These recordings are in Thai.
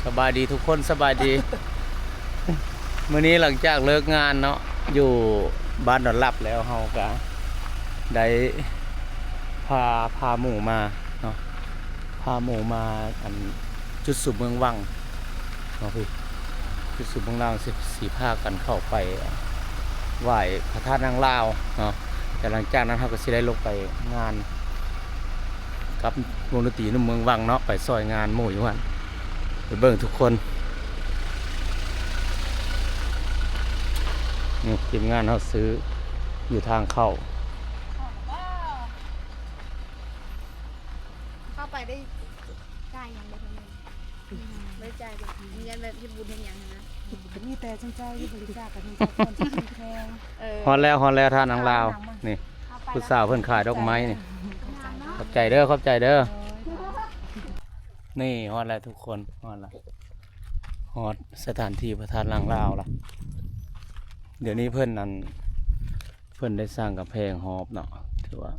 สบายดีทุกคนสบายดี มื้อนี้หลังจากเลิกงานเนาะอยู่บ้านนอนหลับแล้วเฮาก็ได้พาหมู่มาเนาะพาหมู่มาอันจุดสูบเมืองวังเนาะพี่จุดสูบเมืองวังสีพากันเข้าไปไหว้พระธาตุนางลาวเนาะแต่หลังจากนั้นเฮาก็สิได้ลงไปงานกับวงดนตรีในเมืองวังเนาะไปซอยงานหมู่อยู่หั่นไปเบิ่งทุกคนนี่ทีมงานเขาซื้ออยู่ทางเข้าไปได้จ่ายยังได้ทำไมไม่จ่ายเลยเงินแบบที่บุญเป็นอย่างนะมีแต่สนใจที่บริจาคกันจากคนที่มีแพงฮอนแล้วท่านนางลาวนี่ผู้สาวเพิ่นขายดอกไม้นี่ขอบใจเด้อขอบใจเด้อนี่ฮอนแล้วทุกคนฮอนละฮอดสถานที่พระธาตุนางลาวล่ะเดี๋ยวนี้เพิ่นนั้นเพิ่นได้สร้างกำแพงหอบเนาะถือว่า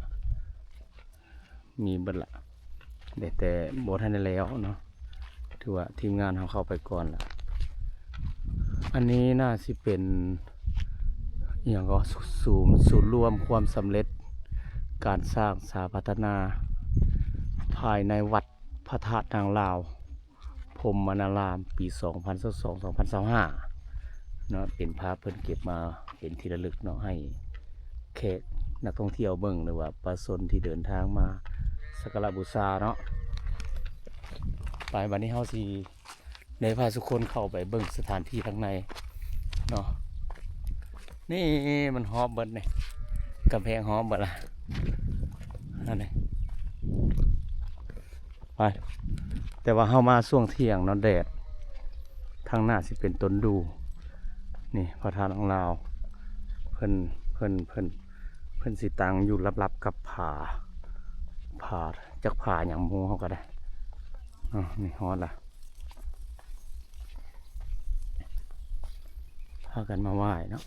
มีเบิดละแต่บ่ทันได้แล้วเนาะถือว่าทีมงานเขาเข้าไปก่อนละอันนี้น่าสิเป็นอย่างก็ศูนย์รวมความสำเร็จการสร้างสาพัฒนาภายในวัดพระธาตุนางลาวพรหมนารามปี 2022-2025 เนาะเป็นภาพเพิ่นเก็บมาเป็นที่ระลึกเนาะให้แขกนักท่องเที่ยวเบิ่งหรือว่าประชาชนที่เดินทางมาสักการะบูชาเนาะไปวันนี้เฮาสิได้พาทุกคนเข้าไปเบิ่งสถานที่ข้างในเนาะนี่มันฮอบเบิดนี่กำแพงฮอบเบิดล่ะนั่นนี่ไปแต่ว่าเฮามาช่วงเที่ยงเนาะแดดทางหน้าสิเป็นต้นดูนี่พระธาตุของเราเพิ่นสิตังอยู่ลับๆกับผาจากผาอย่างมูเขาก็ได้นี่ฮอดละพากันมาไหว้เนาะ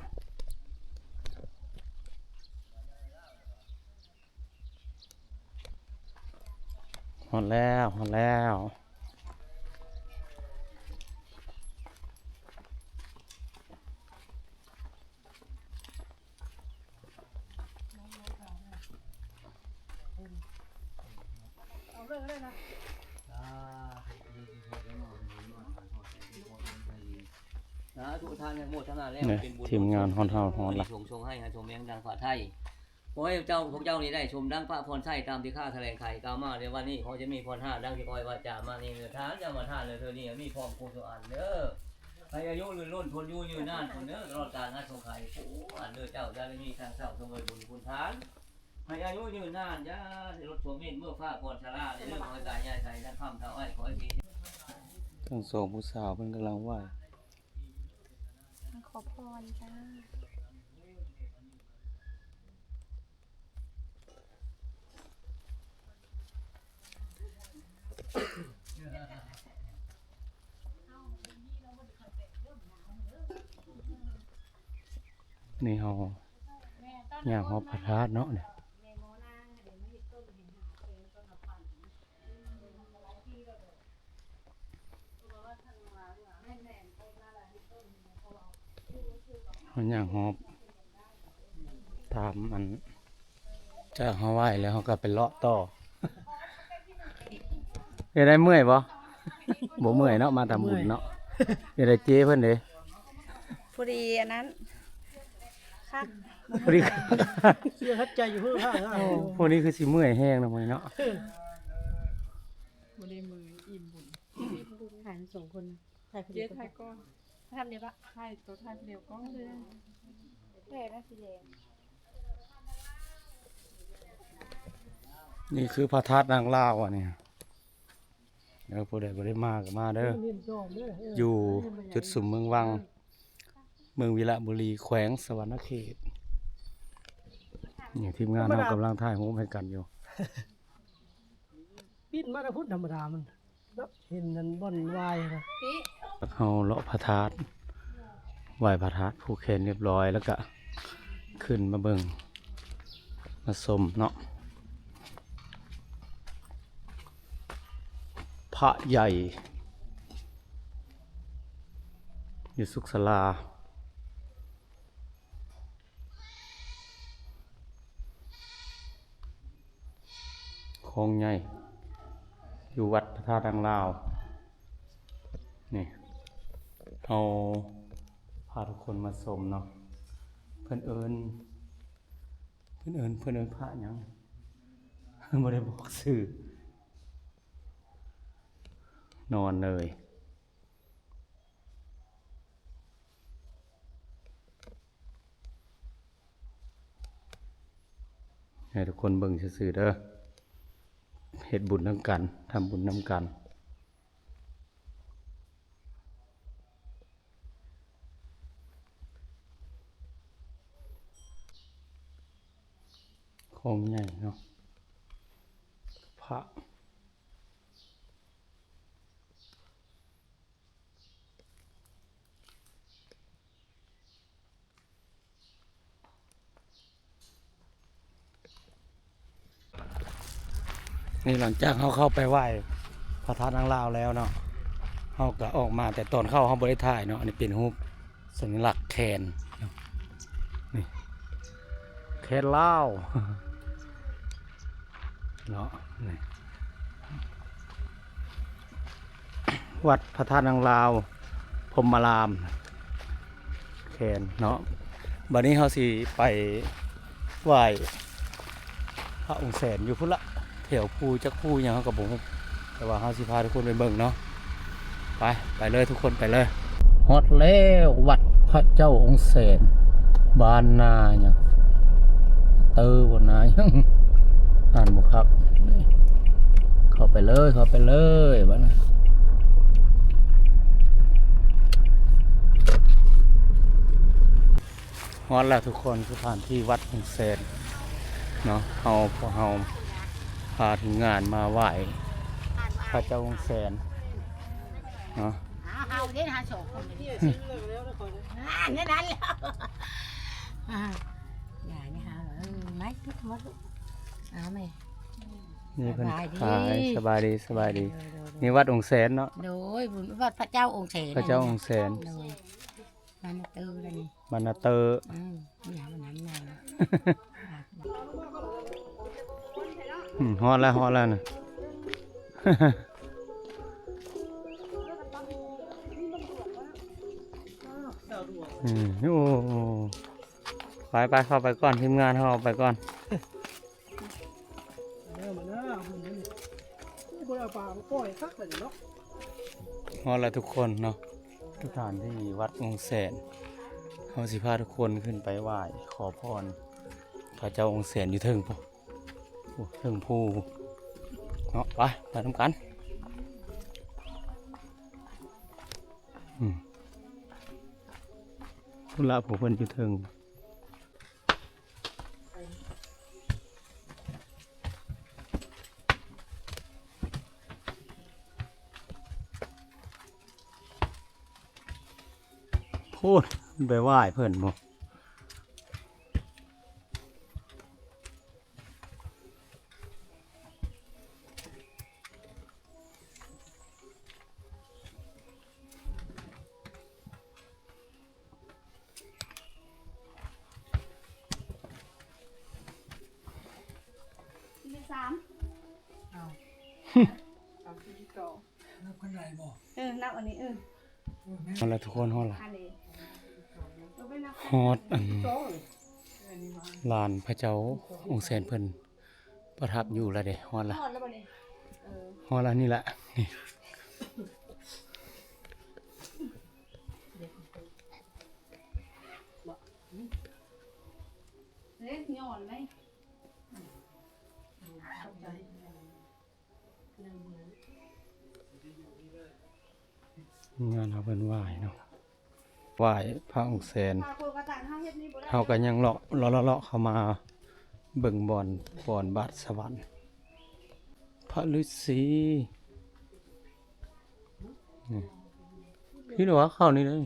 ฮอดแล้วทุกท่านหมดทั้งนั้นแล้วเป็นบุญ ทีมงานฮอนละ ชงให้ชมแมงดังฝ่าไทยขอให้เจ้าพวกเจ้านี้ได้ชมดังพระพรไส้ตามที่ข้าแถลงไขกล่าวมาในวันนี้เขาจะมีพรห้าดังที่คอยวาจามาในเนื้อทานจะมาทานเลยเธอนี่มีพร้อมโคสุอันเด้อให้อายุลื่นล้นทนยืนนานคนเด้อตลอดกาลงานสงไข่ผู้อันเด้อเจ้าจะได้มีทางเศร้าทรงเงินบุญคุณทานให้อายุยืนนานยารถสวมเม็ดเมื่อฟ้าก่อนชราในเรื่องของตายายใส่ท่านข้ามเท้าไอ้ขอให้ดี ทั้งสองผู้สาวเพิ่นกำลังไหว้ ขอพรจ้านี่เฮาย่างเฮาพระธาตุเนาะเนี่ยเฮาย่างฮอบตามมันจากเฮาไหว้แล้วเฮาก็ไปเลาะต่อได้เมื่อยบ่บ่เมื่อยเนาะมาทำบุญเนาะได้เจ้เพิ่นเด้ พอดีอันนั้นคัก พอดี เชื่อฮัดใจอยู่เพื่อผ้า พวกนี้คือสิเมื่อยแห้งนะมื้อเนาะ บริมืออิ่มบุญ ถ่ายสองคนถ่ายคน เจ๊ เดียว ไทยก้อน ทำเดียวปะ ไทยตัวไทยเดียวก้อนเลย แม่ได้สีแดง นี่คือพระธาตุนางลาวอ่ะเนี่ยเดี๋ยวผู้ใดบ่ได้มาก็มาเด้ออยู่จุดสุมเมืองวังเมืองวิระบุรีแขวงสวรรณเขตนี่ทีมงานเรากำลังถ่ายรูปให้กันอยู่ ปิดมาแต่พุทธธรรมดามันเห็นนั่นบ่อนวายนะ พี่ เฮาเลาะพระธาตุไหว้พระธาตุผูกแขนเรียบร้อยแล้วก็ขึ้นมาเบิ่งมาชมเนาะพระใหญ่ อยู่สุขศาลาคลองใหญ่อยู่วัดพระธาตุดังลาวนี่เอาพาทุกคนมาชมเนาะเพิ่นเอิญพระหยัง บ่ได้บอกชื่อนอนเลยให้ทุกคนเบิ่งซื่อๆเด้อเฮ็ดบุญนำกันทำบุญนำกันของใหญ่เนาะพระนี่หลังจากเขาเข้าไปไหว้พระธาตุนางลาวแล้วเนาะเขาก็ออกมาแต่ตอนเข้าเขาบริถ่ายเนาะอันนี้เป็นรูปสัญลักษณ์แคนเนาะนี่แคนลาวเนาะนี่วัดพระธาตุนางลาวพรหมารามแคนเนาะบัดนี้เขาสิไปไหว้พระองค์แสนอยู่พุ่นละแถวภูจักภูอย่างเขากับผมแต่ว่าเขาสิพาทุกคนไปเบิ่งเนาะไปเลยทุกคนไปเลยฮอดแล้ววัดพระเจ้าองค์แสนบ้านนาเนี่ยบนนายังอ่านบุครับเข้าไปเลยบ้านนะฮอดแล้วทุกคนสถานที่วัดองค์แสนเนาะพอเฮาพาถึงงานมาไหว้พระเจ้าองค์แสนเนาะเอาเด้หาโศกคนเดียวนี่นั่นแล้วอย่านี่ฮะไม่ทุกมดเอาไหมนี่เพิ่นขายสบายดีนี่วัดองค์แสนเนาะโดยวัดพระเจ้าองค์แสนพระเจ้าองค์แสนมันเตอร์นี่มันเตอร์อย่ามันนั้นไงฮอดแล้วนะโอ้ไปเข้าไปก่อนทีมงานเขาเอาไปก่อนฮอดแล้วทุกคนเนาะสถานที่วัดองค์แสนเขาสิพาทุกคนขึ้นไปไหว้ขอพรพระเจ้าองค์แสนอยู่เทิงภูเนาะไปทำกันพุ่นละผู้เพิ่นอยู่เทิงพูดไปไหว้เพิ่นบ่นับอันนี้ฮอดแล้วทุกคนฮอดละฮอดลานพระเจ้าองค์แสนเพิ่นประทับอยู่ละเด้ฮอดละนี่แหละเล็กย้อนไหมงานเขาเป็นไหว้เนาะไหว้พระองค์แสนเขาก็ยังเลาะเข้ามาเบิ่งบ่อนบาทสวรรค์พระฤาษีพี่หนูว่าเข้านี่เลย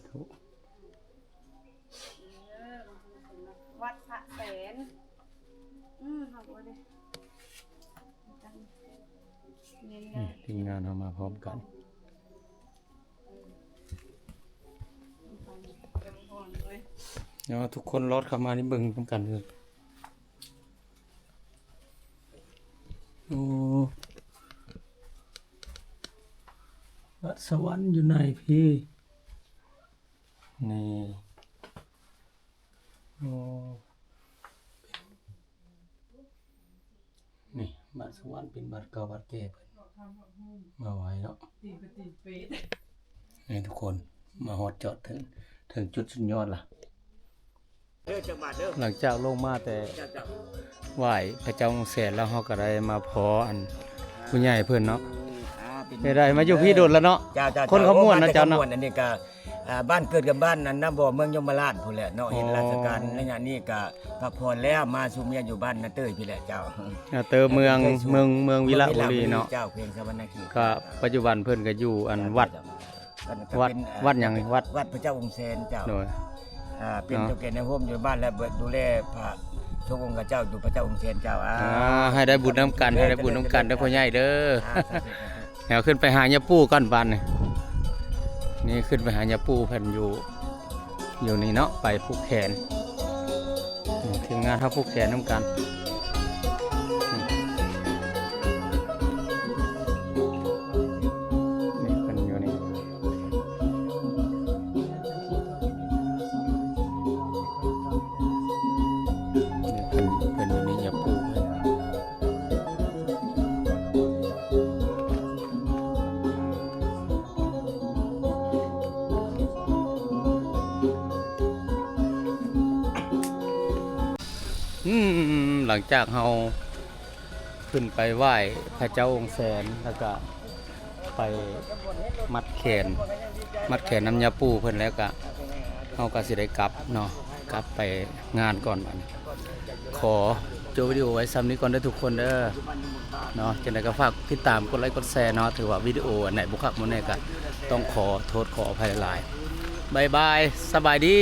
ทุกวัดพระแสน ทีมงานเฮามาพร้อมกันเดี๋ยวทุกคนรอดเข้ามานี่เบิ่งพร้อมกันเลยโอ้วัดสวรรค์อยู่ไหนพี่นี่โอ้นี่บัดสวรรค์เป็นบัดเก่าบัดแก่เพิ่นมาไว้เนาะนี่ทุกคนมาฮอดจอดถึงจุดสุดยอดล่ะหลังจากลงมาแต่ไหว้พระเจ้าองค์แสนแล้วเฮาก็ได้มาพออันผู้ใหญ่เพิ่นเนาะได้มาอยู่พี่โดดแล้วเนาะคนเขาม่วนนะเจ้าเนาะอันนี้ก็บ้านเกิดกับบ้านนั้นนะบ่เมืองยมราชพุ่นแหละเนาะเห็นราชการระยะนี้ก็พักผ่อนแล้วมาสู่เมียอยู่บ้านนาเต้ยพี่แหละเจ้าเตอเมืองวิระบุรีเนาะเจ้าเพียงสวรรณเขตก็ปัจจุบันเพิ่นก็อยู่อันวัดหยังวัดพระเจ้าองค์แสนเจ้าโดยเป็นเจ้าแก่ในโฮมอยู่บ้านและดูแลพระทุกองค์เจ้าอยู่พระเจ้าองค์แสนเจ้าให้ได้บุญน้ำกันให้ได้บุญน้ำกันเด้อพ่อใหญ่เด้อแถวขึ้นไปหาย่าปู่ก่อนบ้านนี่ขึ้นไปหาย่าปู่เพิ่นอยู่นี่เนาะไปผูกแขนทีมงานเฮาผูกแขนน้ำกันนี่เพิ่นอยู่นี่เพิ่นอยู่นี่ย่าปู่เพิ่นหลังจากเราขึ้นไปไหว้พระเจ้าองค์แสนแล้วก็ไปมัดแขนน้ำยาปูเพิ่นแล้วก็เราก็สิได้กลับเนาะกลับไปงานก่อนบัดนี้ขอโจวิดีโอไว้ซ้ำนี้ก่อนเด้อทุกคนเด้อเนาะจังได๋ก็ฝากติดตามกดไลค์กดแชร์เนาะถือว่าวิดีโออันไหนบ่คักบ่แน่ก็ต้องขอโทษขออภัยหลายบ๊ายบายสบายดี